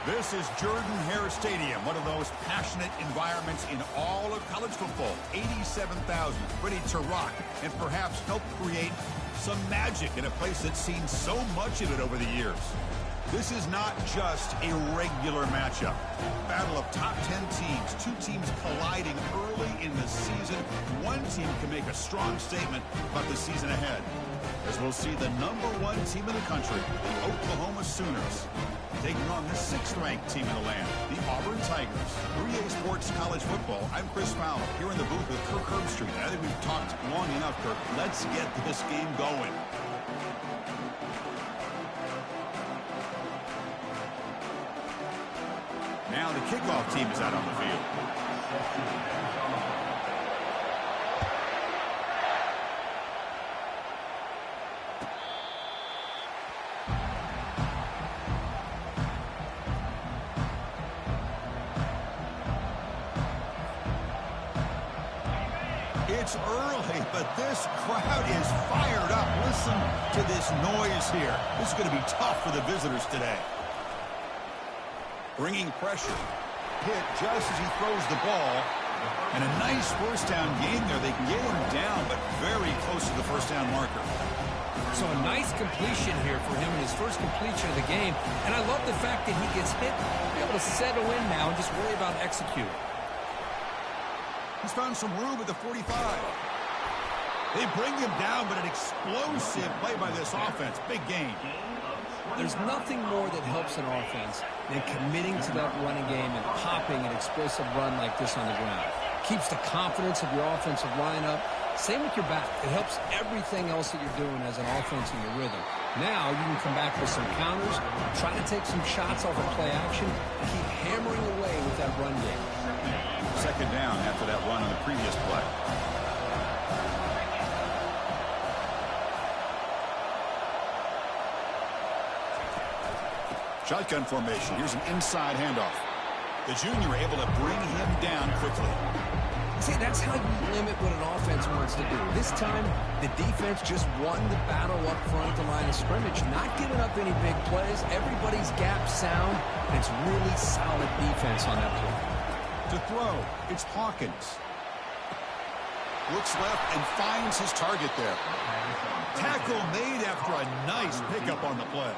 This is Jordan-Hare Stadium, one of those passionate environments in all of college football. 87,000 ready to rock and perhaps help create some magic in a place that's seen so much of it over the years. This is not just a regular matchup. Battle of top 10 teams, two teams colliding early in the season. One team can make a strong statement about the season ahead, as we'll see the #1 team in the country, the Oklahoma Sooners, taking on the 6th-ranked team in the land, the Auburn Tigers. 3A Sports College Football. I'm Chris Fowler, here in the booth with Kirk Herbstreit. I think we've talked long enough, Kirk. Let's get this game going. Now the kickoff team is out on the field. It's early, but this crowd is fired up. Listen to this noise here. This is going to be tough for the visitors today. Bringing pressure. Hit just as he throws the ball. And a nice first down gain there. They can get him down, but very close to the first down marker. So a nice completion here for him in his first completion of the game. And I love the fact that he gets hit, be able to settle in now and just worry about executing. He's found some room at the 45. They bring him down, but an explosive play by this offense. Big gain. There's nothing more that helps an offense than committing to that running game and popping an explosive run like this on the ground. Keeps the confidence of your offensive lineup. Same with your back. It helps everything else that you're doing as an offense in your rhythm. Now you can come back with some counters, try to take some shots off of play action, and keep hammering away with that run game. 2nd down after that run on the previous play. Shotgun formation. Here's an inside handoff. The junior able to bring him down quickly. See, that's how you limit what an offense wants to do. This time, the defense just won the battle up front at the line of scrimmage, not giving up any big plays. Everybody's gap sound, and it's really solid defense on that play. To throw, it's Hawkins. Looks left and finds his target there. Tackle made after a nice pickup on the play.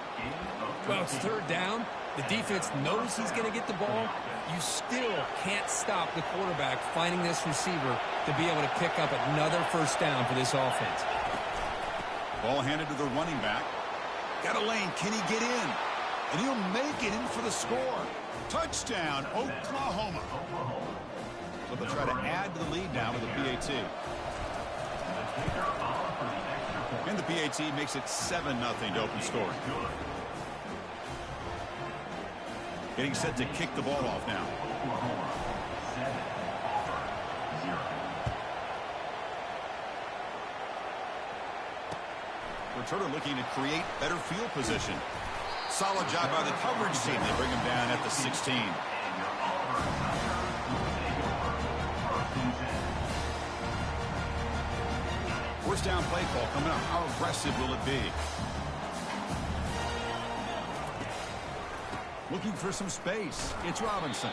Well, it's 3rd down. The defense knows he's going to get the ball. You still can't stop the quarterback finding this receiver to be able to pick up another first down for this offense. Ball handed to the running back. Got a lane. Can he get in? And he'll make it in for the score. Touchdown, Oklahoma. So they'll try to add to the lead now with the PAT. And the PAT makes it 7-0 to open scoring. Getting set to kick the ball off now. Returner looking to create better field position. Solid job by the coverage team. They bring him down at the 16. First down play call coming up. How aggressive will it be? Looking for some space. It's Robinson.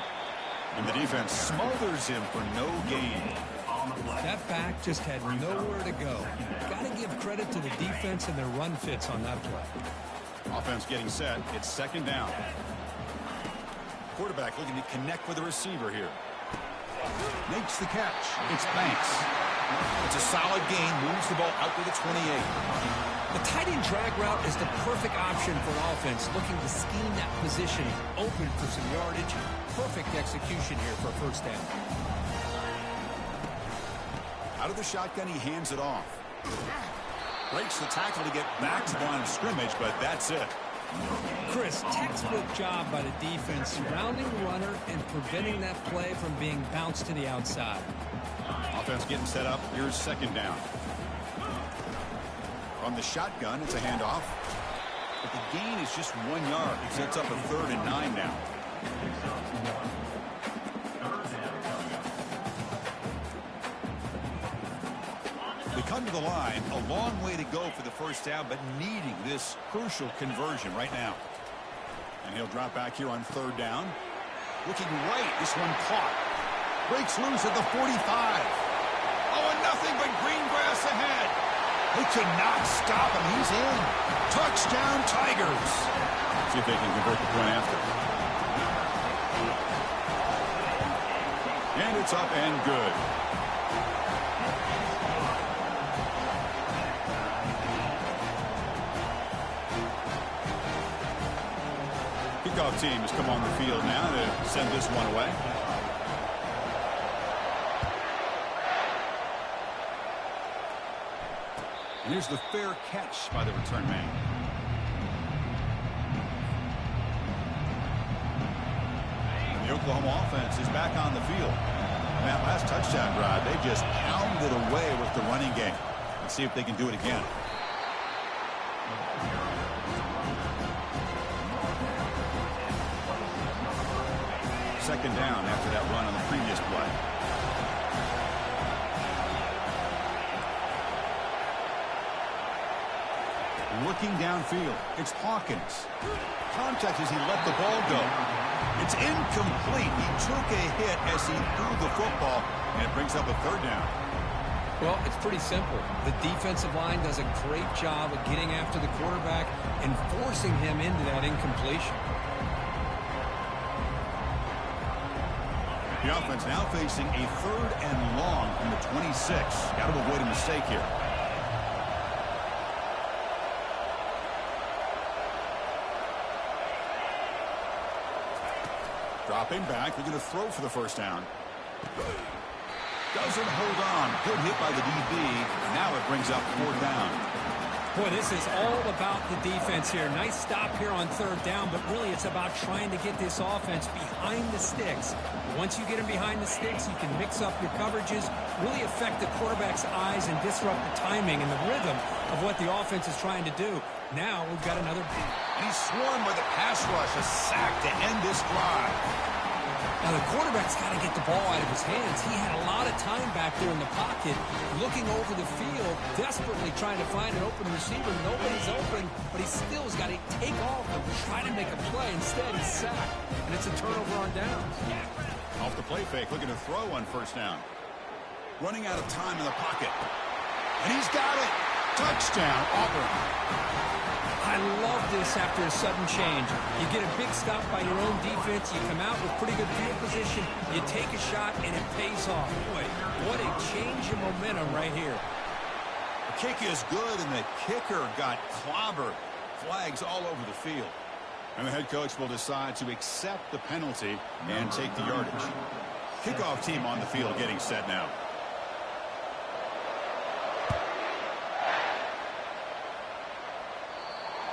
And the defense smothers him for no gain. That back just had nowhere to go. Got to give credit to the defense and their run fits on that play. Offense getting set. It's 2nd down. Quarterback looking to connect with the receiver here. Makes the catch. It's Banks. It's a solid gain. Moves the ball out to the 28. The tight end drag route is the perfect option for an offense looking to scheme that position open for some yardage. Perfect execution here for a first down. Out of the shotgun, he hands it off. Breaks the tackle to get back to the line of scrimmage, but that's it. Chris, textbook job by the defense surrounding the runner and preventing that play from being bounced to the outside. Offense getting set up. Here's 2nd down. From the shotgun, it's a handoff. But the gain is just 1 yard. It sets up a 3rd and 9 now. They come to the line. A long way to go for the first down, but needing this crucial conversion right now. And he'll drop back here on third down. Looking right. This one caught. Breaks loose at the 45. Oh, and nothing but green grass ahead. They cannot stop him. He's in. Touchdown, Tigers. See if they can convert the point after. And it's up and good. Kickoff team has come on the field now to send this one away. And here's the fair catch by the return man. And the Oklahoma offense is back on the field. And that last touchdown drive, they just pounded away with the running game. Let's see if they can do it again. Second down after that run on the previous play. Looking downfield, it's Hawkins. Contact as he let the ball go. It's incomplete. He took a hit as he threw the football, and it brings up a third down. Well, it's pretty simple. The defensive line does a great job of getting after the quarterback and forcing him into that incompletion. The offense now facing a third and long from the 26. Got to avoid a mistake here. Dropping back. They're going to throw for the first down. Doesn't hold on. Good hit by the DB. Now it brings up fourth down. Boy, this is all about the defense here. Nice stop here on third down, but really it's about trying to get this offense behind the sticks. Once you get them behind the sticks, you can mix up your coverages, really affect the quarterback's eyes and disrupt the timing and the rhythm of what the offense is trying to do. Now we've got another. And he's swarmed with a pass rush, a sack to end this drive. Now the quarterback's got to get the ball out of his hands. He had a lot of time back there in the pocket, looking over the field, desperately trying to find an open receiver. Nobody's open, but he still's got to take off and try to make a play. Instead, he's sacked, and it's a turnover on downs. Off the play fake, looking to throw on first down. Running out of time in the pocket. And he's got it. Touchdown, Auburn. I love this after a sudden change. You get a big stop by your own defense. You come out with pretty good field position. You take a shot, and it pays off. Boy, what a change in momentum right here. The kick is good, and the kicker got clobbered. Flags all over the field. And the head coach will decide to accept the penalty and take the yardage. Kickoff team on the field getting set now.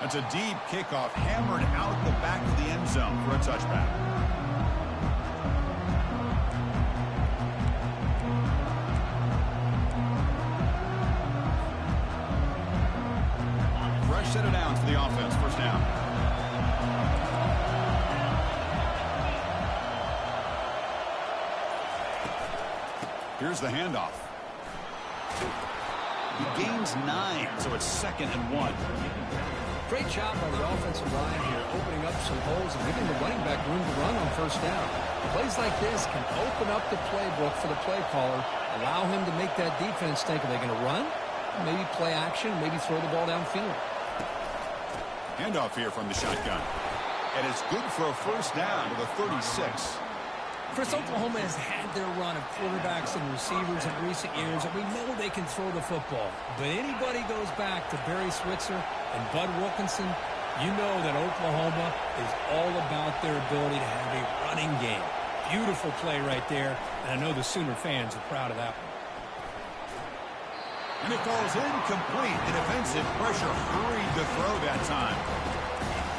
That's a deep kickoff, hammered out the back of the end zone for a touchback. Fresh set of downs for the offense, first down. Here's the handoff. He gains 9, so it's 2nd and 1. Great job by the offensive line here, opening up some holes and giving the running back room to run on first down. Plays like this can open up the playbook for the play caller, allow him to make that defense think, are they going to run? Maybe play action, maybe throw the ball downfield. Handoff here from the shotgun. And it's good for a first down to the 36. Chris, Oklahoma has had their run of quarterbacks and receivers in recent years, and we know they can throw the football. But anybody goes back to Barry Switzer and Bud Wilkinson, you know that Oklahoma is all about their ability to have a running game. Beautiful play right there, and I know the Sooner fans are proud of that one. And it falls incomplete. The defensive pressure hurried the throw that time.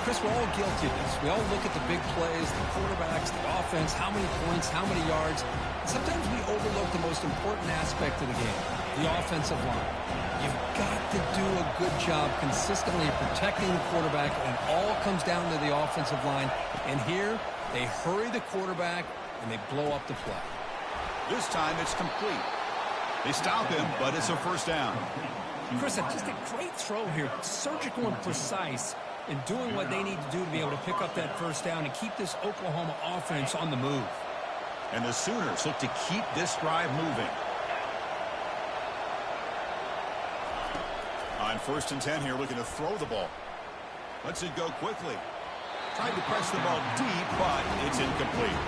Chris, we're all guilty of this. We all look at the big plays, the quarterbacks, the offense, how many points, how many yards. Sometimes we overlook the most important aspect of the game, the offensive line. You've got to do a good job consistently protecting the quarterback, and it all comes down to the offensive line. And here, they hurry the quarterback, and they blow up the play. This time, it's complete. They stop him, but it's a first down. Chris, just a great throw here, surgical and precise. and doing what they need to do to be able to pick up that first down and keep this Oklahoma offense on the move. And the Sooners look to keep this drive moving. On 1st and 10 here, looking to throw the ball. Lets it go quickly. Tried to press the ball deep, but it's incomplete.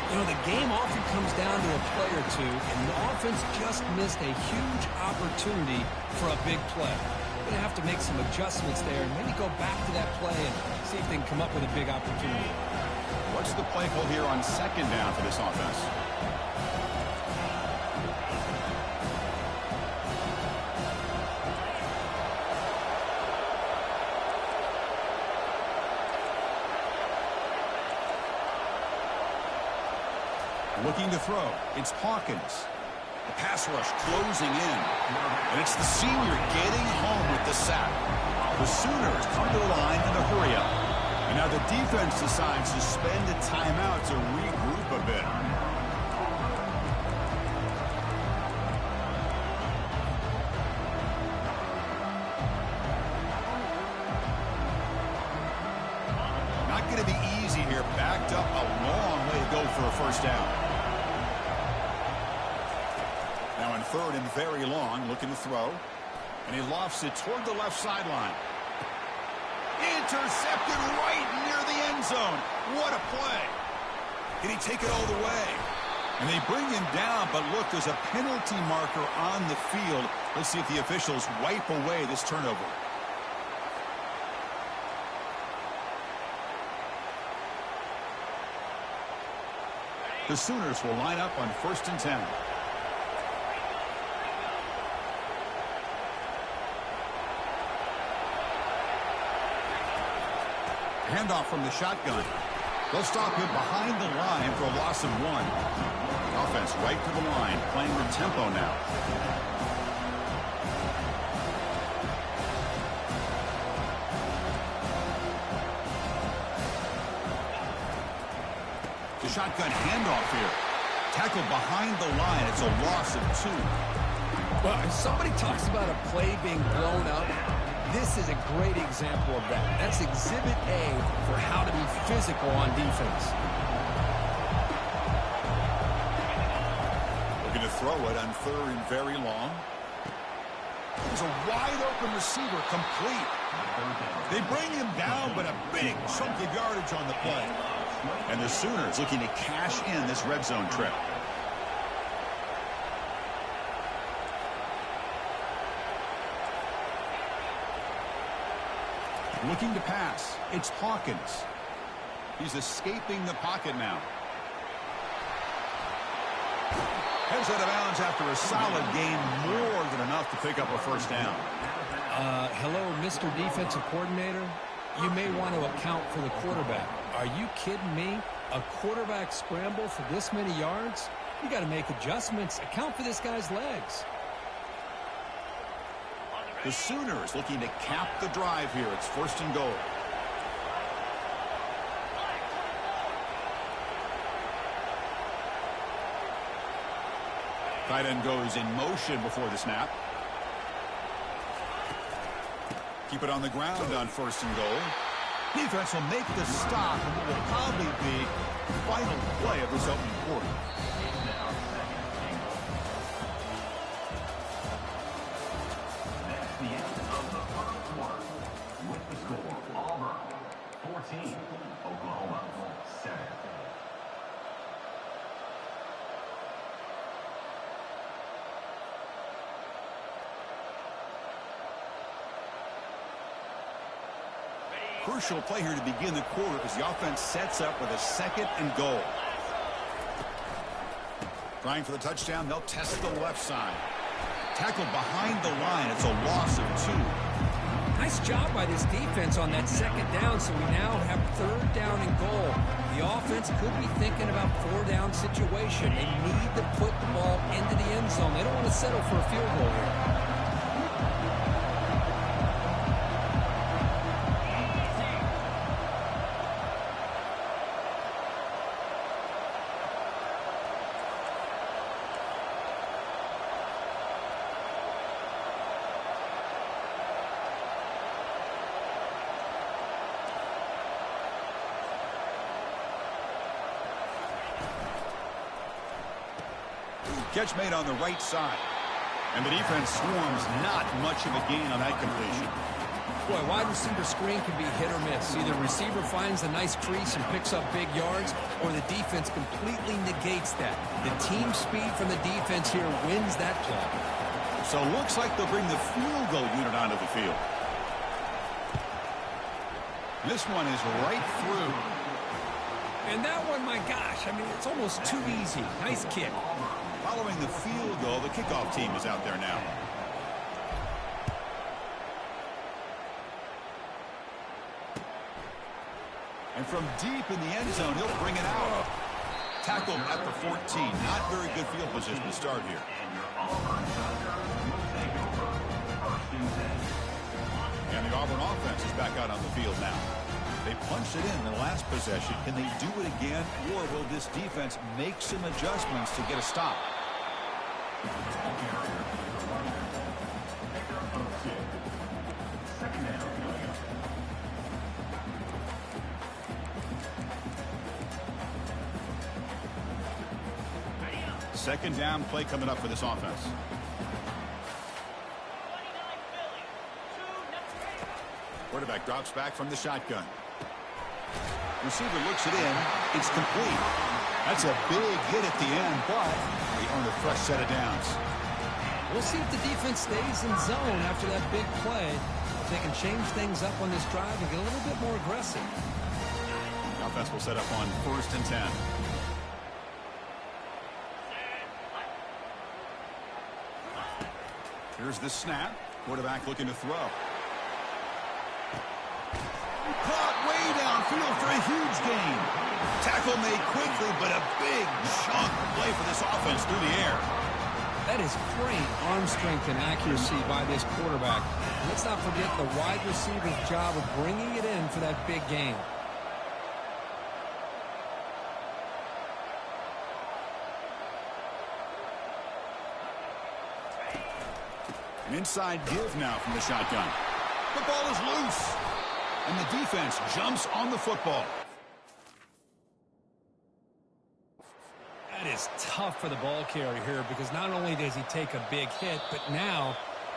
You know, the game often comes down to a play or two, and the offense just missed a huge opportunity for a big play. Going to have to make some adjustments there and maybe go back to that play and see if they can come up with a big opportunity. What's the play call here on 2nd down for this offense? Looking to throw. It's Hawkins. The pass rush closing in. And it's the senior getting home with the sack. The Sooners come to the line in a hurry up. And now the defense decides to spend a timeout to regroup a bit. Not going to be easy here. Backed up a long way to go for a first down. Now in 3rd and very long, looking to throw. And he lofts it toward the left sideline. Intercepted right near the end zone. What a play. Can he take it all the way? And they bring him down, but look, there's a penalty marker on the field. Let's see if the officials wipe away this turnover. The Sooners will line up on 1st and 10. Handoff from the shotgun. They'll stop him behind the line for a loss of 1. Offense right to the line, playing the tempo now. The shotgun handoff here. Tackled behind the line. It's a loss of 2. Well, if somebody talks about a play being blown up, this is a great example of that. That's Exhibit A for how to be physical on defense. Looking to throw it on 3rd and very long. There's a wide-open receiver, complete. They bring him down, but a big chunk of yardage on the play. And the Sooners looking to cash in this red zone trip. Looking to pass. It's Hawkins. He's escaping the pocket now. Heads out of bounds after a solid gain, more than enough to pick up a first down. Hello, Mr. Defensive Coordinator. You may want to account for the quarterback. Are you kidding me? A quarterback scramble for this many yards? You got to make adjustments. Account for this guy's legs. The Sooners looking to cap the drive here. It's 1st and goal. Tight end goes in motion before the snap. Keep it on the ground on 1st and goal. Defense will make the stop, and it will probably be the final play of this opening quarter. That's the end of the 1st quarter. With the score, Auburn 14, Oklahoma 7. Crucial play here to begin the quarter as the offense sets up with a 2nd and goal. Trying for the touchdown, they'll test the left side. Tackled behind the line, it's a loss of 2. Nice job by this defense on that 2nd down, so we now have 3rd down and goal. The offense could be thinking about 4-down situation. They need to put the ball into the end zone. They don't want to settle for a field goal here. Catch made on the right side. And the defense swarms not much of a gain on that completion. Boy, wide receiver screen can be hit or miss. Either receiver finds a nice crease and picks up big yards, or the defense completely negates that. The team speed from the defense here wins that play. So looks like they'll bring the field goal unit onto the field. This one is right through. And that one, my gosh, I mean, it's almost too easy. Nice kick. Following the field goal, the kickoff team is out there now. And from deep in the end zone, he'll bring it out. Tackle at the 14. Not very good field position to start here. And the Auburn offense is back out on the field now. They punched it in the last possession. Can they do it again, or will this defense make some adjustments to get a stop? Second down play coming up for this offense. Quarterback drops back from the shotgun. Receiver looks it in. It's complete. That's a big hit at the end, but they earn a fresh set of downs. We'll see if the defense stays in zone after that big play. If they can change things up on this drive and get a little bit more aggressive. The offense will set up on 1st and 10. Here's the snap. Quarterback looking to throw. Caught way downfield for a huge gain. Tackle made quickly, but a big chunk play for this offense through the air. That is great arm strength and accuracy by this quarterback. Let's not forget the wide receiver's job of bringing it in for that big gain. An inside give now from the shotgun. The ball is loose. And the defense jumps on the football. That is tough for the ball carrier here because not only does he take a big hit, but now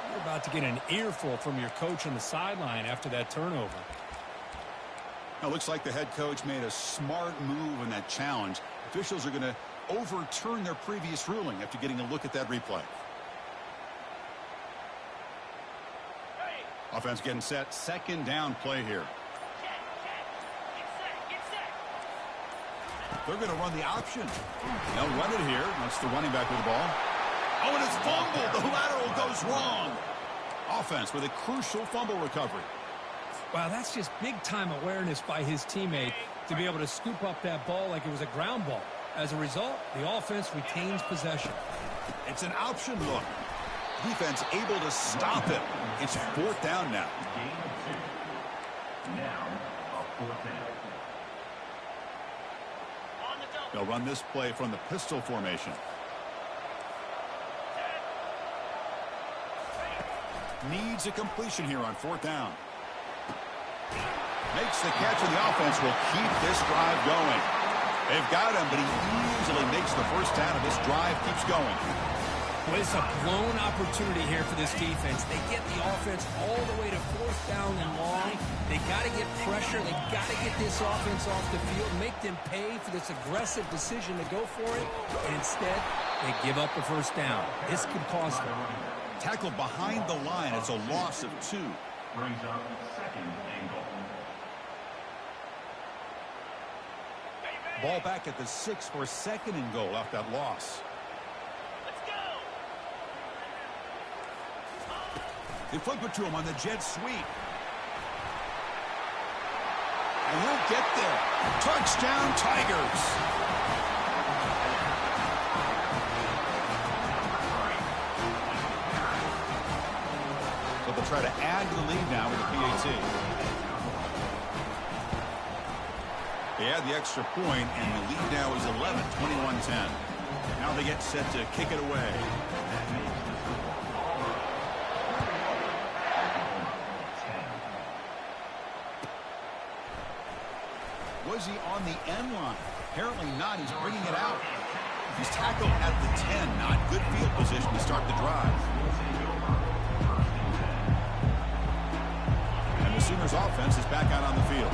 you're about to get an earful from your coach on the sideline after that turnover. Now, looks like the head coach made a smart move in that challenge. Officials are going to overturn their previous ruling after getting a look at that replay. Offense getting set. Second down play here. They're going to run the option. They'll run it here. That's the running back with the ball. Oh, and it's fumbled. The lateral goes wrong. Offense with a crucial fumble recovery. Wow, that's just big-time awareness by his teammate to be able to scoop up that ball like it was a ground ball. As a result, the offense retains possession. It's an option look. Defense able to stop him. It's 4th down now. They'll run this play from the pistol formation. Needs a completion here on 4th down. Makes the catch, and the offense will keep this drive going. They've got him, but he easily makes the first down, and this drive keeps going. Well, it's a blown opportunity here for this defense. They get the offense all the way to 4th down and long. They got to get pressure. They got to get this offense off the field, make them pay for this aggressive decision to go for it. And instead, they give up the first down. This could cost them. Tackled behind the line. It's a loss of 2. Brings up 2nd and goal. Ball back at the 6 for 2nd and goal after that loss. They flip it to him on the jet sweep. And he'll get there. Touchdown, Tigers. So they'll try to add to the lead now with the PAT. They add the extra point, and the lead now is 11, 21-10. Now they get set to kick it away. Was he on the end line? Apparently not. He's bringing it out. He's tackled at the 10. Not good field position to start the drive. And the Sooners offense is back out on the field.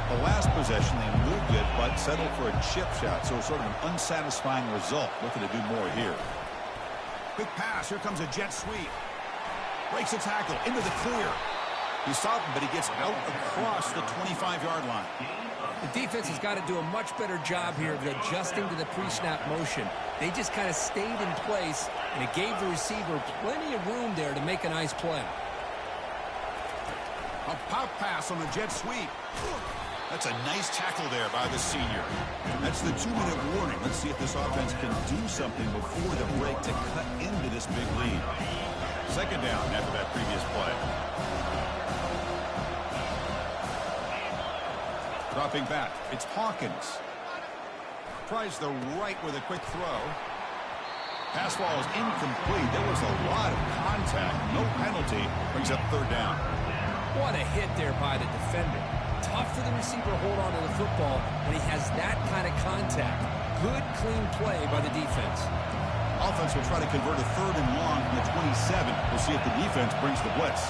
The last possession, they moved it, but settled for a chip shot. So sort of an unsatisfying result. Looking to do more here. Quick pass. Here comes a jet sweep. Breaks a tackle into the clear. He stopped him, but he gets out across the 25-yard line. The defense has got to do a much better job here of adjusting to the pre-snap motion. They just kind of stayed in place, and it gave the receiver plenty of room there to make a nice play. A pop pass on the jet sweep. That's a nice tackle there by the senior. That's the 2-minute warning. Let's see if this offense can do something before the break to cut into this big lead. Second down after that previous play. Dropping back, it's Hawkins. Tries the right with a quick throw. Pass ball is incomplete. There was a lot of contact. No penalty. Brings up third down. What a hit there by the defender. Tough for the receiver to hold on to the football when he has that kind of contact. Good, clean play by the defense. Offense will try to convert a third and long from the 27. We'll see if the defense brings the blitz.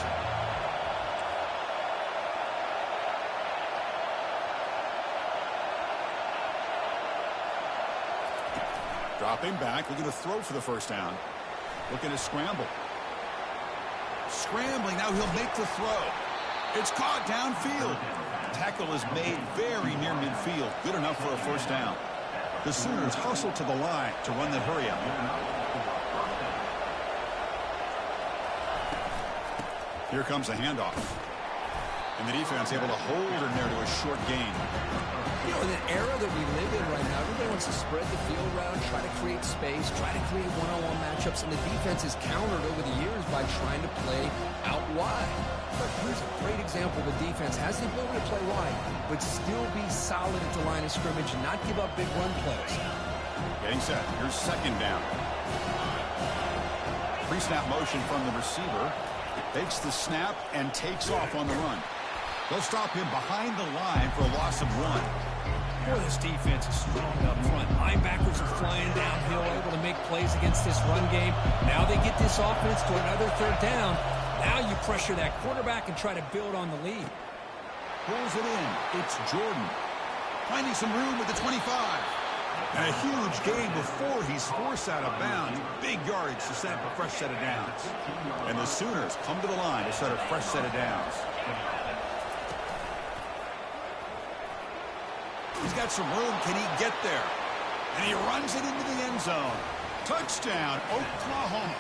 Dropping back, looking to throw for the first down. Looking to scramble. Scrambling, now he'll make the throw. It's caught downfield. Tackle is made very near midfield. Good enough for a first down. The Sooners hustle to the line to run the hurry up. Here comes a handoff. And the defense able to hold him there to a short gain. You know, in the era that we live in right now, everybody wants to spread the field around, try to create space, try to create one-on-one matchups, and the defense is countered over the years by trying to play out wide. But here's a great example. The defense has the ability to play wide, but still be solid at the line of scrimmage and not give up big run plays. Getting set. Here's second down. Pre-snap motion from the receiver. Takes the snap and takes off on the run. They'll stop him behind the line for a loss of 1. Boy, this defense is strong up front. Linebackers are flying downhill, able to make plays against this run game. Now they get this offense to another third down. Now you pressure that quarterback and try to build on the lead. Pulls it in. It's Jordan. Finding some room with the 25. And a huge gain before he's forced out of bounds. Big yardage to set up a fresh set of downs. And the Sooners come to the line to set a fresh set of downs. He's got some room. Can he get there? And he runs it into the end zone. Touchdown, Oklahoma.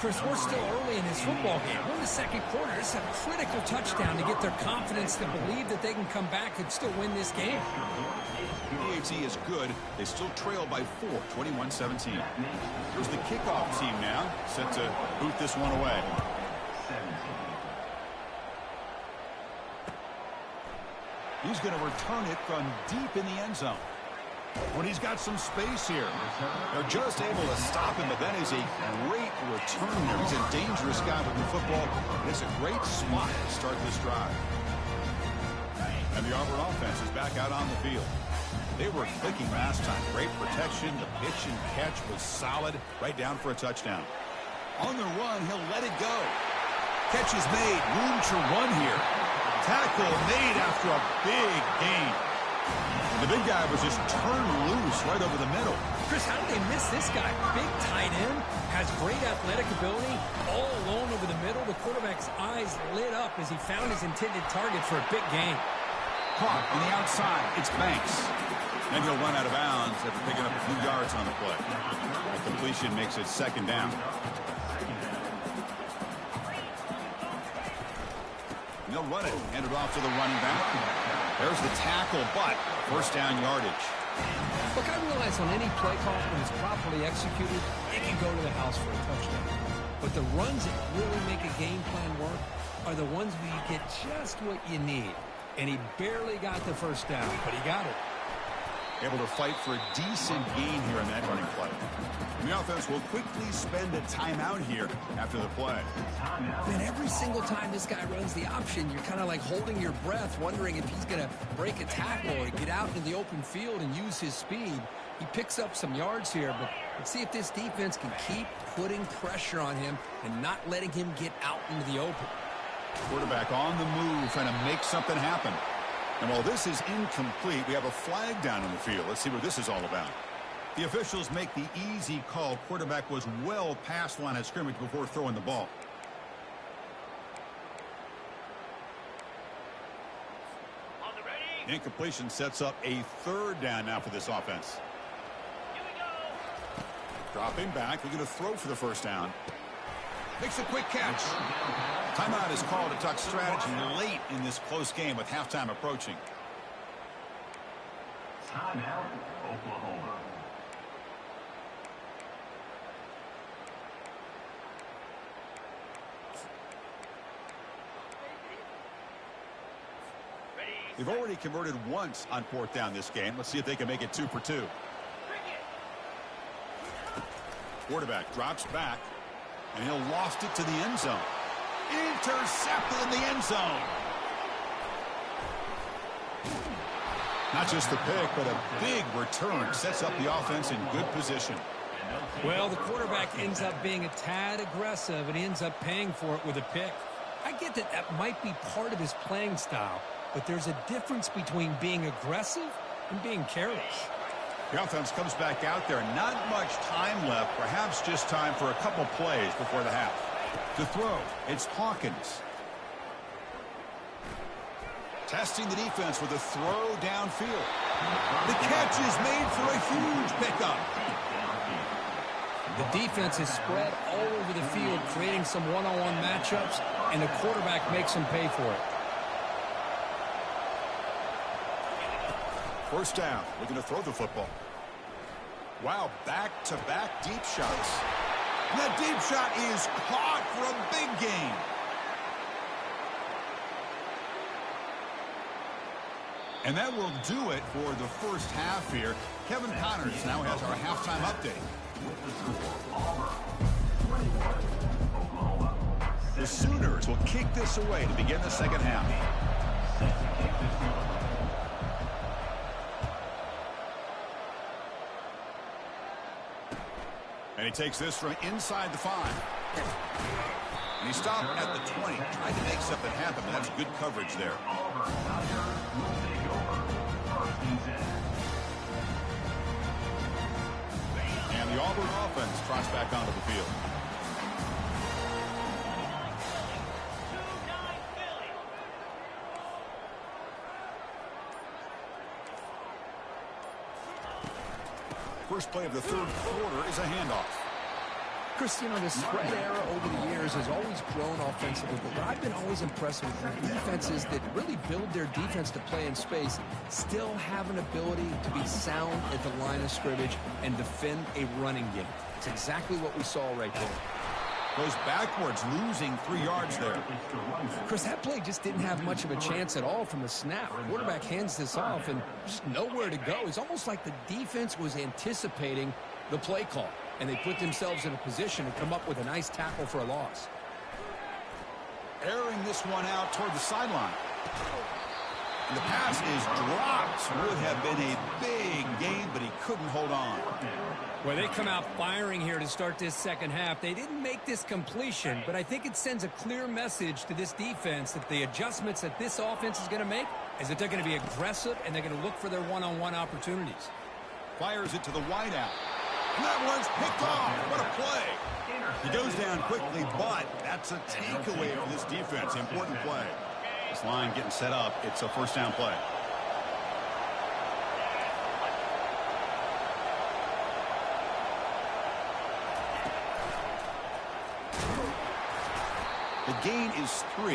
Chris, we're still early in this football game. We're in the second quarter. It's a critical touchdown to get their confidence to believe that they can come back and still win this game. PAT is good. They still trail by 4, 21-17. Here's the kickoff team now, set to boot this one away. He's going to return it from deep in the end zone. When he's got some space here, they're just able to stop him, but that is a great return there. He's a dangerous guy with the football, and it's a great spot to start this drive. And the Auburn offense is back out on the field. They were clicking last time. Great protection. The pitch and catch was solid. Right down for a touchdown. On the run, he'll let it go. Catch is made. Room to run here. Tackle made after a big gain. The big guy was just turned loose right over the middle. Chris, how did they miss this guy? Big tight end, has great athletic ability, all alone over the middle. The quarterback's eyes lit up as he found his intended target for a big gain. Caught on the outside. It's Banks. And he'll run out of bounds after picking up a few yards on the play. The completion makes it second down. And they'll run it. Hand it off to the running back. There's the tackle, but first down yardage. Look, I realize on any play call, when it's properly executed, it can go to the house for a touchdown. But the runs that really make a game plan work are the ones where you get just what you need. And he barely got the first down, but he got it. Able to fight for a decent gain here in that running play. And the offense will quickly spend a timeout here after the play. Man, every single time this guy runs the option, you're kind of like holding your breath, wondering if he's going to break a tackle or get out into the open field and use his speed. He picks up some yards here, but let's see if this defense can keep putting pressure on him and not letting him get out into the open. Quarterback on the move, trying to make something happen. And while this is incomplete, we have a flag down in the field. Let's see what this is all about. The officials make the easy call. Quarterback was well past the line of scrimmage before throwing the ball. Incompletion sets up a third down now for this offense. Dropping back, looking to throw for the first down. Makes a quick catch. Timeout is called to talk strategy late in this close game with halftime approaching. Timeout, Oklahoma. They've already converted once on fourth down this game. Let's see if they can make it 2 for 2. Quarterback drops back, and he'll lost it to the end zone. Intercepted in the end zone. Not just the pick, but a big return. Sets up the offense in good position. Well, the quarterback ends up being a tad aggressive, and he ends up paying for it with a pick. I get that that might be part of his playing style, but there's a difference between being aggressive and being careless. The offense comes back out there. Not much time left. Perhaps just time for a couple plays before the half. To throw, it's Hawkins. Testing the defense with a throw downfield. The catch is made for a huge pickup. The defense is spread all over the field, creating some one-on-one matchups, and the quarterback makes them pay for it. First down, looking to throw the football. Wow, back-to-back deep shots. And that deep shot is caught for a big gain. And that will do it for the first half here. Kevin Connors now has our halftime update. The Sooners will kick this away to begin the second half. And he takes this from inside the 5. And he stopped at the 20. Tried to make something happen, but that's good coverage there. And the Auburn offense trots back onto the field. First play of the third quarter is a handoff. Chris, you know, the spread era over the years has always grown offensively, but I've been always impressed with defenses that really build their defense to play in space, still have an ability to be sound at the line of scrimmage and defend a running game. It's exactly what we saw right there. Goes backwards, losing 3 yards there. Chris, that play just didn't have much of a chance at all from the snap. Quarterback hands this off and just nowhere to go. It's almost like the defense was anticipating the play call, and they put themselves in a position to come up with a nice tackle for a loss. Airing this one out toward the sideline. And the pass is dropped. Would have been a big gain, but he couldn't hold on. Well, they come out firing here to start this second half. They didn't make this completion, but I think it sends a clear message to this defense that the adjustments that this offense is going to make is that they're going to be aggressive and they're going to look for their one-on-one opportunities. Fires it to the wideout. And that one's picked off. What a play. He goes down quickly, but that's a takeaway for this defense. Important play. This line getting set up. It's a first down play. The gain is 3.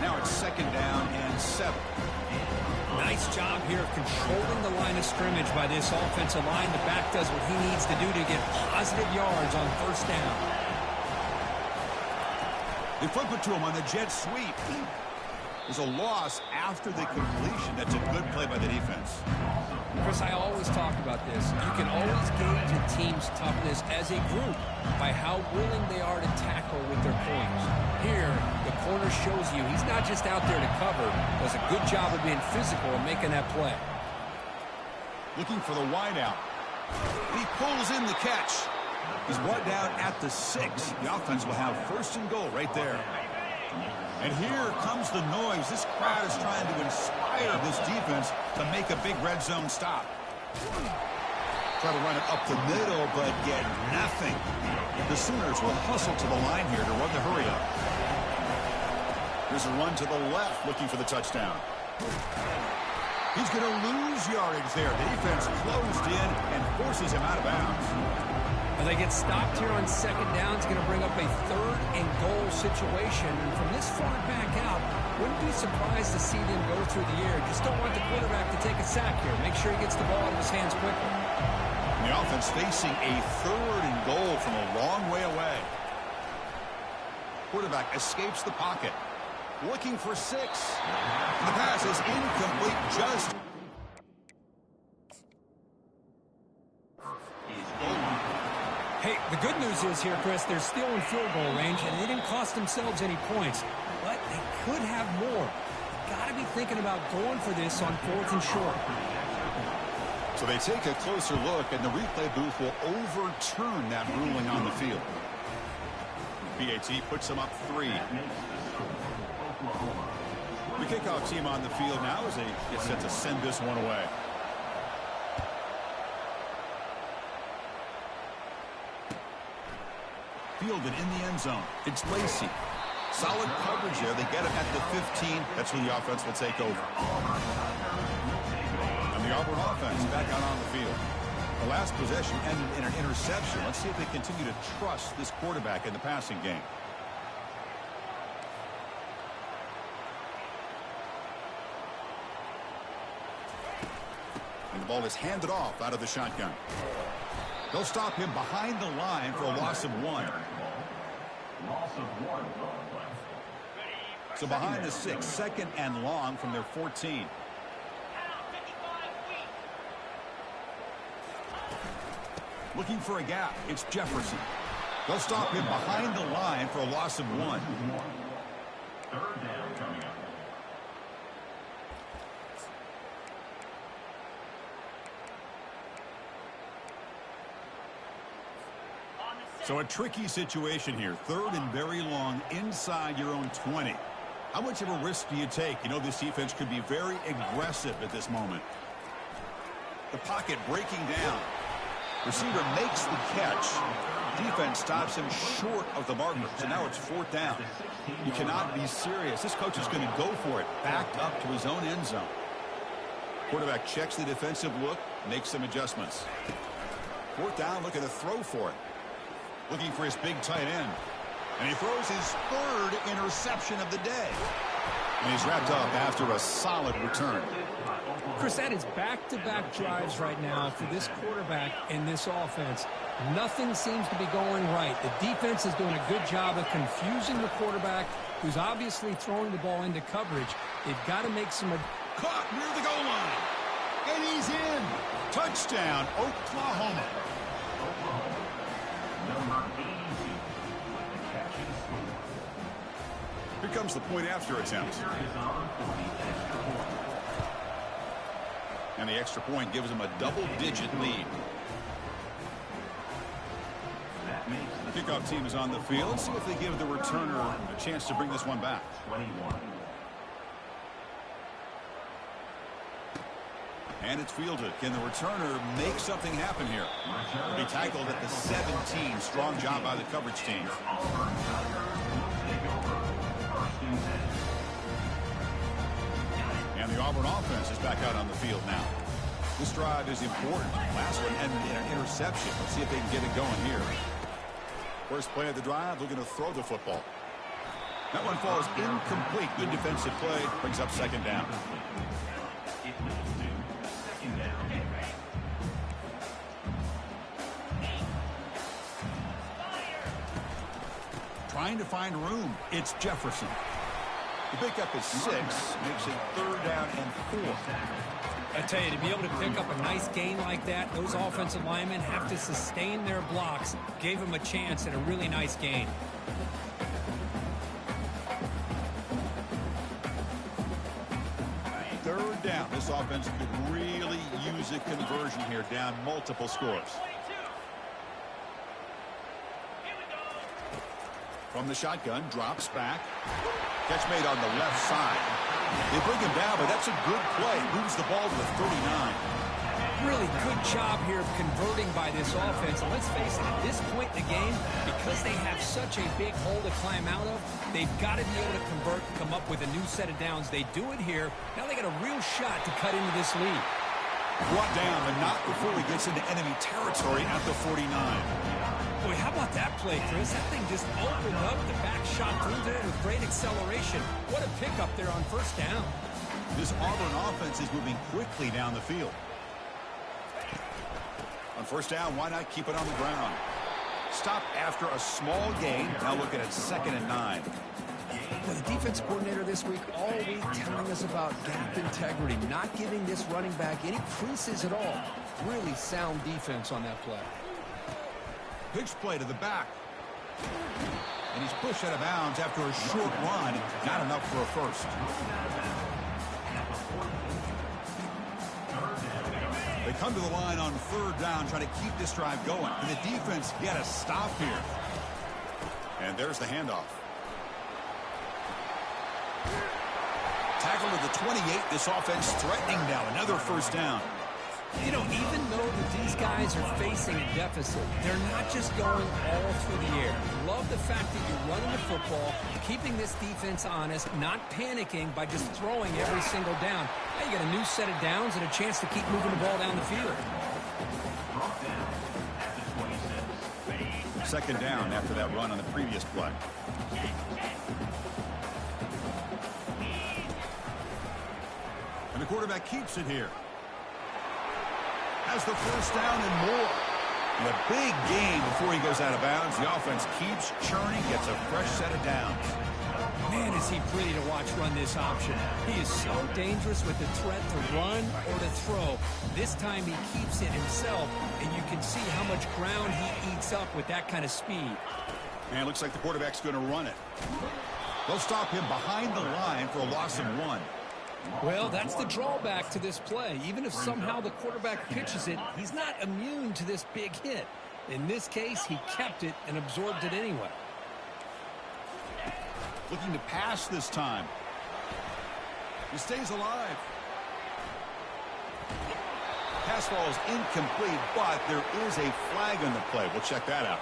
Now it's second down and 7. Nice job here of controlling the line of scrimmage by this offensive line. The back does what he needs to do to get positive yards on first down. They flip it to him on the jet sweep. There's a loss after the completion. That's a good play by the defense. Chris, I always talk about this. You can always gauge a team's toughness as a group by how willing they are to tackle with their corners. Here, the corner shows you he's not just out there to cover, does a good job of being physical and making that play. Looking for the wide out. He pulls in the catch. He's brought down at the 6. The offense will have first and goal right there. And here comes the noise. This crowd is trying to inspire this defense to make a big red zone stop. Try to run it up the middle, but get nothing. The Sooners will hustle to the line here to run the hurry up. There's a run to the left looking for the touchdown. He's going to lose yardage there. The defense closed in and forces him out of bounds. Well, they get stopped here on second down. It's going to bring up a third and goal situation. And from this far back out, wouldn't be surprised to see them go through the air. Just don't want the quarterback to take a sack here. Make sure he gets the ball out of his hands quickly. And the offense facing a third and goal from a long way away. Quarterback escapes the pocket. Looking for 6. The pass is incomplete. Just Hey, the good news is here, Chris, they're still in field goal range, and they didn't cost themselves any points. But they could have more. Got to be thinking about going for this on 4th and short. So they take a closer look, and the replay booth will overturn that ruling on the field. PAT puts them up 3. The kickoff team on the field now as they get set to send this one away. Fielded in the end zone. It's Lacey. Solid coverage there. They get him at the 15. That's when the offense will take over. And the Auburn offense back out on the field. The last possession ended in an interception. Let's see if they continue to trust this quarterback in the passing game. And the ball is handed off out of the shotgun. They'll stop him behind the line for a loss of 1. So behind the 6, second and long from their 14. Looking for a gap. It's Jefferson. They'll stop him behind the line for a loss of 1. Third down coming up. So a tricky situation here. 3rd and very long inside your own 20. How much of a risk do you take? You know this defense could be very aggressive at this moment. The pocket breaking down. Receiver makes the catch. Defense stops him short of the marker. So now it's 4th down. You cannot be serious. This coach is going to go for it. Backed up to his own end zone. Quarterback checks the defensive look. Makes some adjustments. 4th down, looking to throw for it. Looking for his big tight end. And he throws his 3rd interception of the day. And he's wrapped up after a solid return. Chris, that is back-to-back drives right now for this quarterback and this offense. Nothing seems to be going right. The defense is doing a good job of confusing the quarterback, who's obviously throwing the ball into coverage. They've got to make some... Caught near the goal line. And he's in. Touchdown, Oklahoma. Here comes the point after attempt. And the extra point gives them a double-digit lead. The kickoff team is on the field. Let's see if they give the returner a chance to bring this one back. 21. And it's fielded. Can the returner make something happen here? He'll be tackled at the 17. Strong job by the coverage team. And the Auburn offense is back out on the field now. This drive is important. Last one ended in an interception. Let's see if they can get it going here. First play of the drive, looking to throw the football. That one falls incomplete. Good defensive play. Brings up 2nd down. Trying to find room. It's Jefferson. The pickup is 6, makes it 3rd down and 4. I tell you, to be able to pick up a nice gain like that, those offensive linemen have to sustain their blocks. Gave them a chance at a really nice gain. Third down. This offense could really use a conversion here, down multiple scores. From the shotgun, drops back. Catch made on the left side. They bring him down, but that's a good play. Moves the ball to the 39. Really good job here of converting by this offense. And let's face it, at this point in the game, because they have such a big hole to climb out of, they've got to be able to convert and come up with a new set of downs. They do it here. Now they got a real shot to cut into this lead. Brought down, but not before he gets into enemy territory at the 49. Boy, how about that play, Chris? That thing just opened up. The back shot through there with great acceleration. What a pickup there on first down. This Auburn offense is moving quickly down the field. On first down, why not keep it on the ground? Stop after a small gain. Now looking at 2nd and 9. Well, the defense coordinator this week all week telling us about gap integrity, not giving this running back any creases at all. Really sound defense on that play. Pitch play to the back. And he's pushed out of bounds after a short run. Not enough for a first. They come to the line on 3rd down, trying to keep this drive going. And the defense get a stop here. And there's the handoff. Tackle to the 28. This offense threatening now. Another first down. You know, even though that these guys are facing a deficit, they're not just going all through the air. Love the fact that you're running the football, keeping this defense honest, not panicking by just throwing every single down. Now you got a new set of downs and a chance to keep moving the ball down the field. 2nd down after that run on the previous play. And the quarterback keeps it here. Has the first down and more. And a big gain before he goes out of bounds. The offense keeps churning, gets a fresh set of downs. Man, is he pretty to watch run this option. He is so dangerous with the threat to run or to throw. This time he keeps it himself, and you can see how much ground he eats up with that kind of speed. Man, looks like the quarterback's going to run it. They'll stop him behind the line for a loss of 1. Well, that's the drawback to this play. Even if somehow the quarterback pitches it, he's not immune to this big hit. In this case, he kept it and absorbed it anyway. Looking to pass this time. He stays alive. Pass ball is incomplete, but there is a flag on the play. We'll check that out.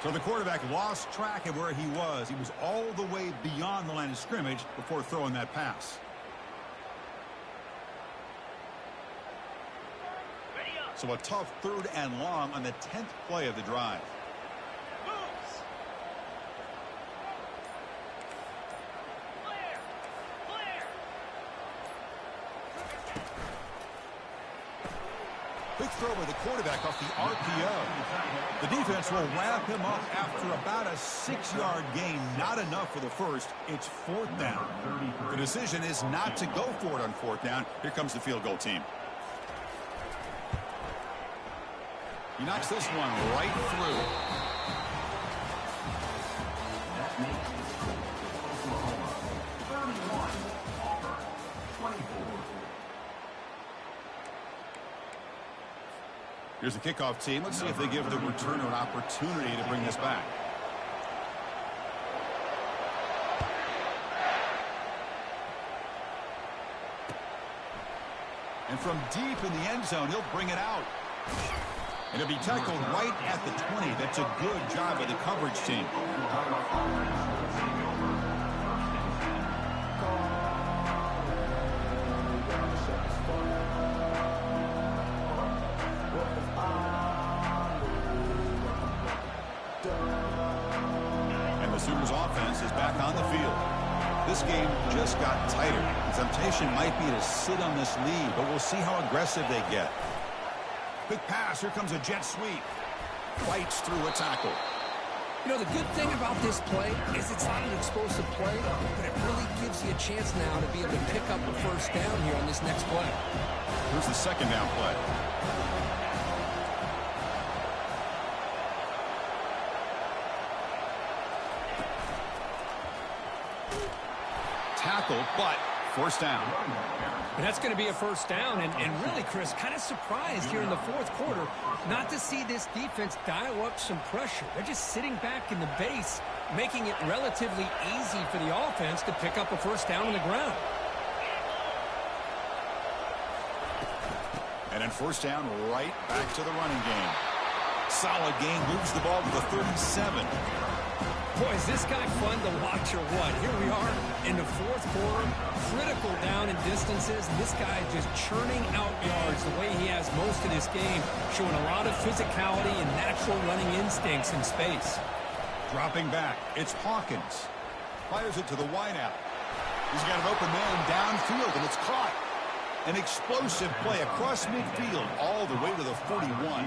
So the quarterback lost track of where he was. He was all the way beyond the line of scrimmage before throwing that pass. So a tough 3rd and long on the 10th play of the drive. Quick throw by the quarterback off the RPO. The defense will wrap him up after about a 6-yard gain. Not enough for the first. It's 4th down. The decision is not to go for it on 4th down. Here comes the field goal team. He knocks this one right through. Here's the kickoff team. Let's see if they give the returner an opportunity to bring this back. And from deep in the end zone, he'll bring it out. And it'll be tackled right at the 20. That's a good job by the coverage team. And the Sooners offense is back on the field. This game just got tighter. The temptation might be to sit on this lead, but we'll see how aggressive they get. Big pass. Here comes a jet sweep. Fights through a tackle. You know, the good thing about this play is it's not an explosive play, but it really gives you a chance now to be able to pick up a first down here on this next play. Here's the second down play. Tackle, but first down. And that's going to be a first down. And really, Chris, kind of surprised here in the fourth quarter not to see this defense dial up some pressure. They're just sitting back in the base, making it relatively easy for the offense to pick up a first down on the ground. And then first down, right back to the running game. Solid game, moves the ball to the 37. Boy, is this guy fun to watch or what? Here we are in the fourth quarter, critical down and distances. This guy just churning out yards the way he has most of this game, showing a lot of physicality and natural running instincts in space. Dropping back, it's Hawkins. Fires it to the wideout. He's got an open man downfield, and it's caught. An explosive play across midfield all the way to the 41.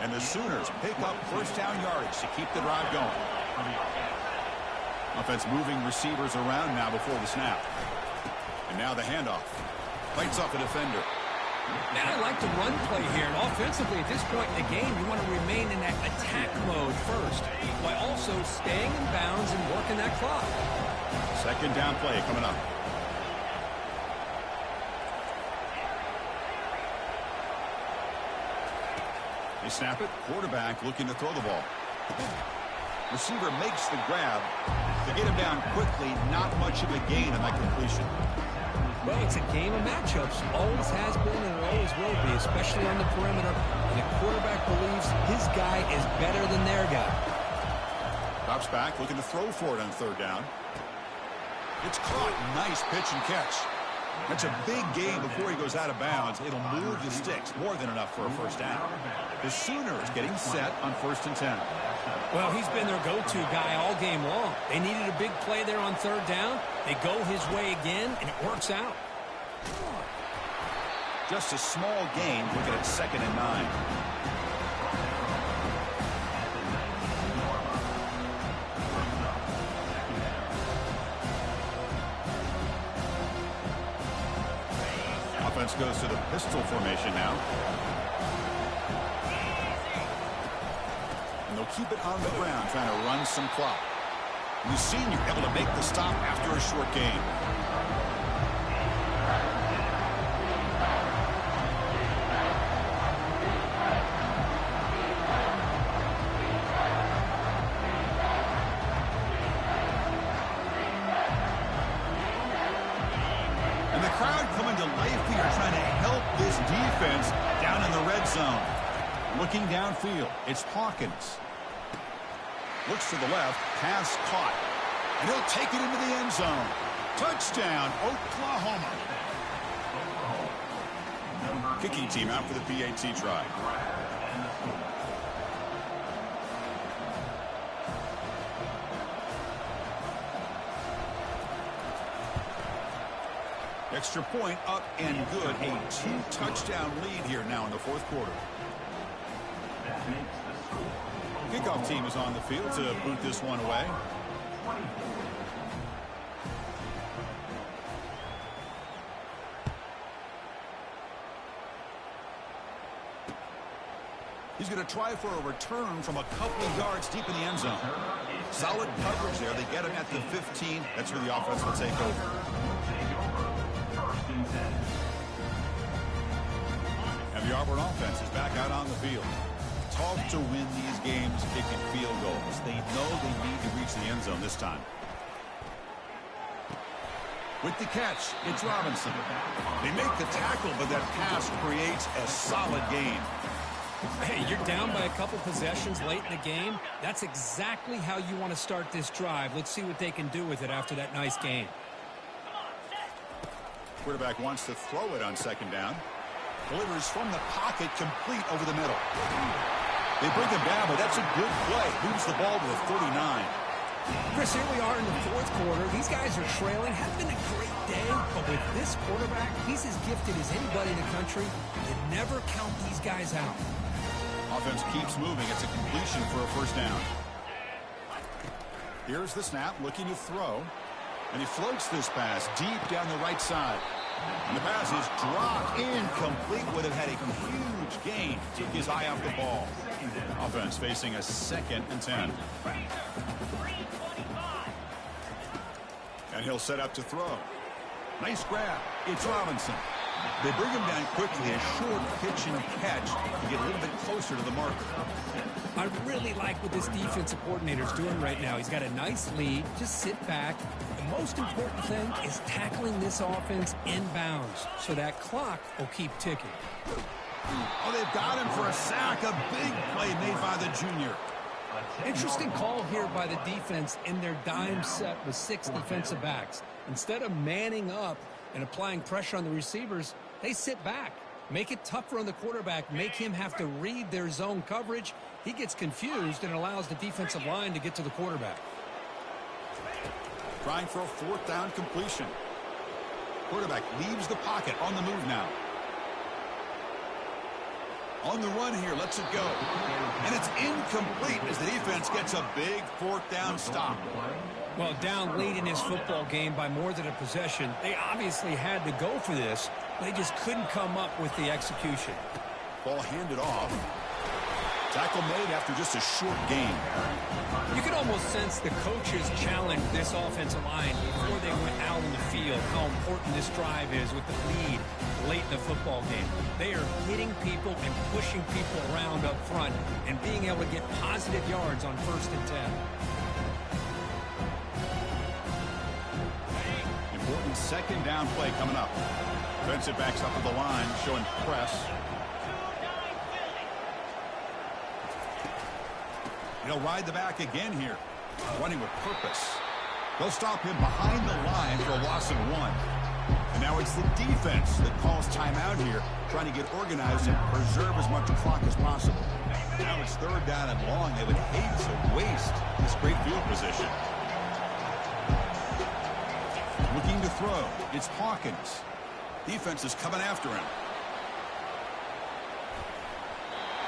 And the Sooners pick up first down yardage to keep the drive going. Offense moving receivers around now before the snap. And now the handoff. Fights off a defender. Man, I like the run play here. And offensively, at this point in the game, you want to remain in that attack mode first, while also staying in bounds and working that clock. Second down play coming up. They snap it. Quarterback looking to throw the ball. Receiver makes the grab. To get him down quickly, not much of a gain on that completion. Well, it's a game of matchups. Always has been and it always will be, especially on the perimeter. And the quarterback believes his guy is better than their guy. Drops back, looking to throw for it on third down. It's caught. Nice pitch and catch. That's a big gain before he goes out of bounds. It'll move the sticks, more than enough for a first down. The Sooners getting set on 1st and 10. Well, he's been their go-to guy all game long. They needed a big play there on third down. They go his way again, and it works out. Just a small gain, looking at 2nd and 9. Offense goes to the pistol formation now. And they'll keep it on the ground, trying to run some clock. And the senior able to make the stop after a short game. And the crowd coming to life here, trying to help this defense down in the red zone. Looking downfield, it's Hawkins. Looks to the left, pass caught. And he'll take it into the end zone. Touchdown, Oklahoma. Kicking team out for the PAT try. Extra point up and good. A 2-touchdown lead here now in the fourth quarter. Kickoff team is on the field to boot this one away. He's going to try for a return from a couple of yards deep in the end zone. Solid coverage there. They get him at the 15. That's where the offense will take over. And the Auburn offense is back out on the field. Tough to win these games kicking field goals. They know they need to reach the end zone this time. With the catch, it's Robinson. They make the tackle, but that pass creates a solid gain. Hey, you're down by a couple possessions late in the game. That's exactly how you want to start this drive. Let's see what they can do with it after that nice game. Quarterback wants to throw it on second down. Delivers from the pocket, complete over the middle. They bring him down, but that's a good play. Moves the ball to the 39. Chris, here we are in the fourth quarter. These guys are trailing. Hasn't been a great day, but with this quarterback, he's as gifted as anybody in the country. You never count these guys out. Offense keeps moving. It's a completion for a first down. Here's the snap, looking to throw. And he floats this pass deep down the right side. And the pass is dropped incomplete. Would have had a huge gain. Took his eye off the ball. Offense facing a 2nd and 10. And he'll set up to throw. Nice grab. It's Robinson. They bring him down quickly. A short pitch and catch to get a little bit closer to the marker. I really like what this defensive coordinator is doing right now. He's got a nice lead. Just sit back. The most important thing is tackling this offense in bounds so that clock will keep ticking. Oh, they've got him for a sack. A big play made by the junior. Interesting call here by the defense in their dime set with 6 defensive backs. Instead of manning up and applying pressure on the receivers, they sit back. Make it tougher on the quarterback. Make him have to read their zone coverage. He gets confused and allows the defensive line to get to the quarterback. Trying for a 4th down completion. Quarterback leaves the pocket on the move now. On the run here, lets it go. And it's incomplete as the defense gets a big 4th down stop. Well, down late in this football game by more than a possession, they obviously had to go for this, but they just couldn't come up with the execution. Ball handed off. Tackle made after just a short gain. You can almost sense the coaches challenged this offensive line before they went out in the field, how important this drive is with the lead late in the football game. They are hitting people and pushing people around up front and being able to get positive yards on 1st and 10. Important 2nd down play coming up. Defensive backs up to the line, showing press. He'll ride the back again here. Running with purpose. They'll stop him behind the line for a loss of 1. And now it's the defense that calls timeout here, trying to get organized and preserve as much clock as possible. Now it's 3rd down and long. They would hate to waste this great field position. Looking to throw. It's Hawkins. Defense is coming after him.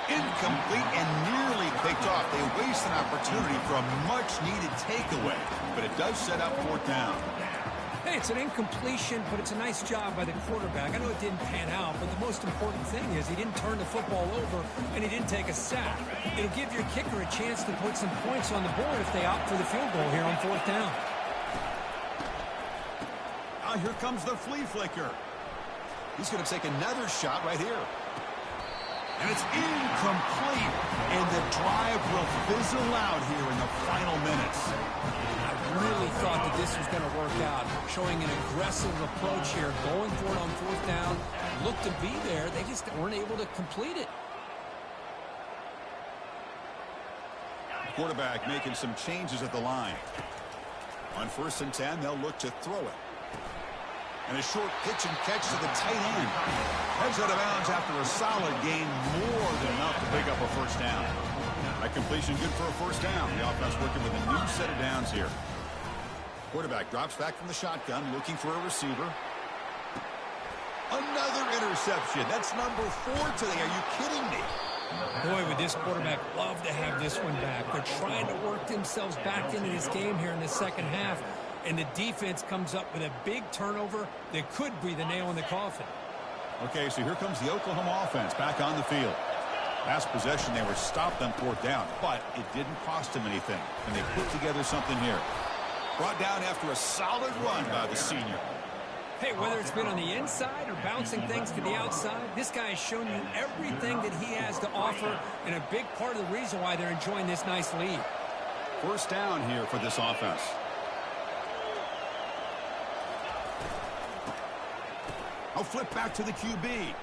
Incomplete and nearly picked off. They waste an opportunity for a much-needed takeaway, but it does set up 4th down. Hey, it's an incompletion, but it's a nice job by the quarterback. I know it didn't pan out, but the most important thing is he didn't turn the football over and he didn't take a sack. It'll give your kicker a chance to put some points on the board if they opt for the field goal here on 4th down. Now here comes the flea flicker. He's going to take another shot right here. And it's incomplete, and the drive will fizzle out here in the final minutes. I really thought that this was going to work out, showing an aggressive approach here, going for it on 4th down. Looked to be there. They just weren't able to complete it. Quarterback making some changes at the line. On 1st and 10, they'll look to throw it. And a short pitch and catch to the tight end. Heads out of bounds after a solid gain, more than enough to pick up a 1st down. That completion good for a 1st down. The offense working with a new set of downs here. Quarterback drops back from the shotgun, looking for a receiver. Another interception. That's number 4 today. Are you kidding me? Boy, would this quarterback love to have this one back. They're trying to work themselves back into this game here in the 2nd half. And the defense comes up with a big turnover that could be the nail in the coffin. Okay, so here comes the Oklahoma offense back on the field. Last possession, they were stopped on 4th down, but it didn't cost them anything. And they put together something here. Brought down after a solid run by the senior. Hey, whether it's been on the inside or bouncing things to the outside, this guy has shown you everything that he has to offer, and a big part of the reason why they're enjoying this nice lead. 1st down here for this offense. I'll flip back to the QB.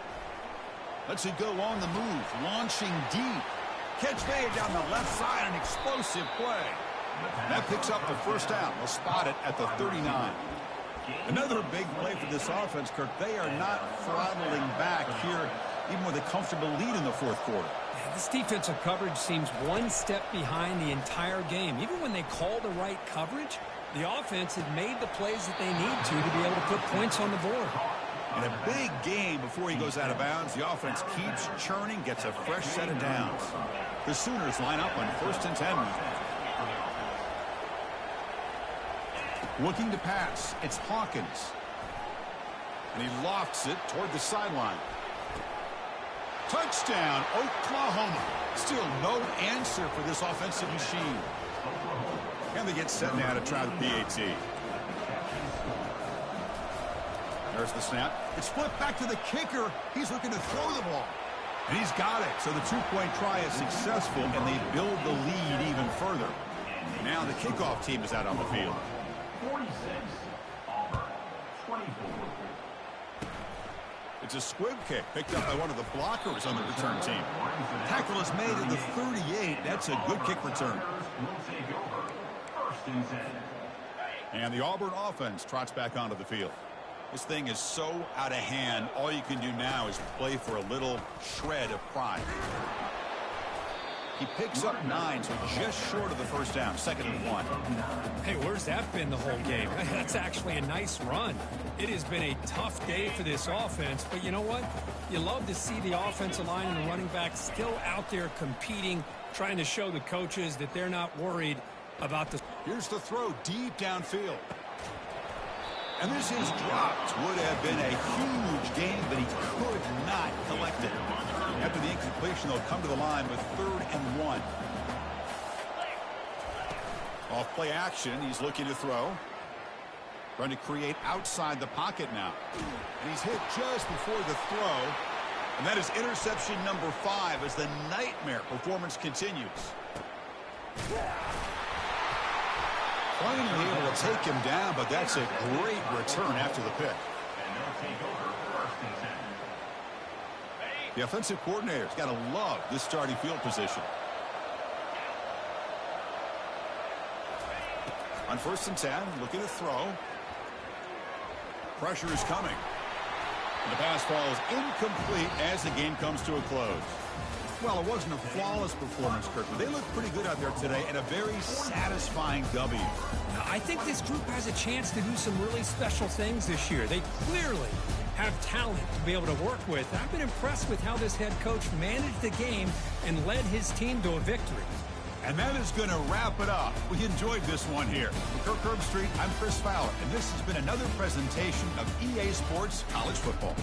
Lets it go on the move, launching deep. Catch made down the left side, an explosive play. That picks up the 1st down. They'll spot it at the 39. Another big play for this offense, Kirk. They are not throttling back here, even with a comfortable lead in the 4th quarter. Yeah, this defensive coverage seems one step behind the entire game. Even when they call the right coverage, the offense had made the plays that they need to be able to put points on the board. In a big game before he goes out of bounds, the offense keeps churning, gets a fresh set of downs. The Sooners line up on 1st and 10. Looking to pass. It's Hawkins. And he lofts it toward the sideline. Touchdown, Oklahoma. Still no answer for this offensive machine. And they get set now to try the PAT. There's the snap. It's flipped back to the kicker. He's looking to throw the ball. And he's got it. So the two-point try is successful, and they build the lead even further. Now the kickoff team is out on the field. 46, Auburn, 24. It's a squib kick picked up by one of the blockers on the return team. Tackle is made at the 38. That's a good kick return. And the Auburn offense trots back onto the field. This thing is so out of hand, all you can do now is play for a little shred of pride. He picks up 9, so just short of the first down, 2nd and 1. Hey, where's that been the whole game? That's actually a nice run. It has been a tough day for this offense, but you know what? You love to see the offensive line and the running back still out there competing, trying to show the coaches that they're not worried about the... Here's the throw deep downfield. And this is dropped. Would have been a huge gain, but he could not collect it. After the incompletion, they'll come to the line with 3rd and 1. Off play action, he's looking to throw. Trying to create outside the pocket now. And he's hit just before the throw. And that is interception number 5 as the nightmare performance continues. Finally able to take him down, but that's a great return after the pick. And they'll take over 1st and 10. The offensive coordinator's got to love this starting field position. On 1st and 10, looking to throw. Pressure is coming. And the pass falls incomplete as the game comes to a close. Well, it wasn't a flawless performance, Kirk, but they looked pretty good out there today and a very satisfying W. Now, I think this group has a chance to do some really special things this year. They clearly have talent to be able to work with. I've been impressed with how this head coach managed the game and led his team to a victory. And that is going to wrap it up. We enjoyed this one here. For Kirk Herbstreit, I'm Chris Fowler, and this has been another presentation of EA Sports College Football.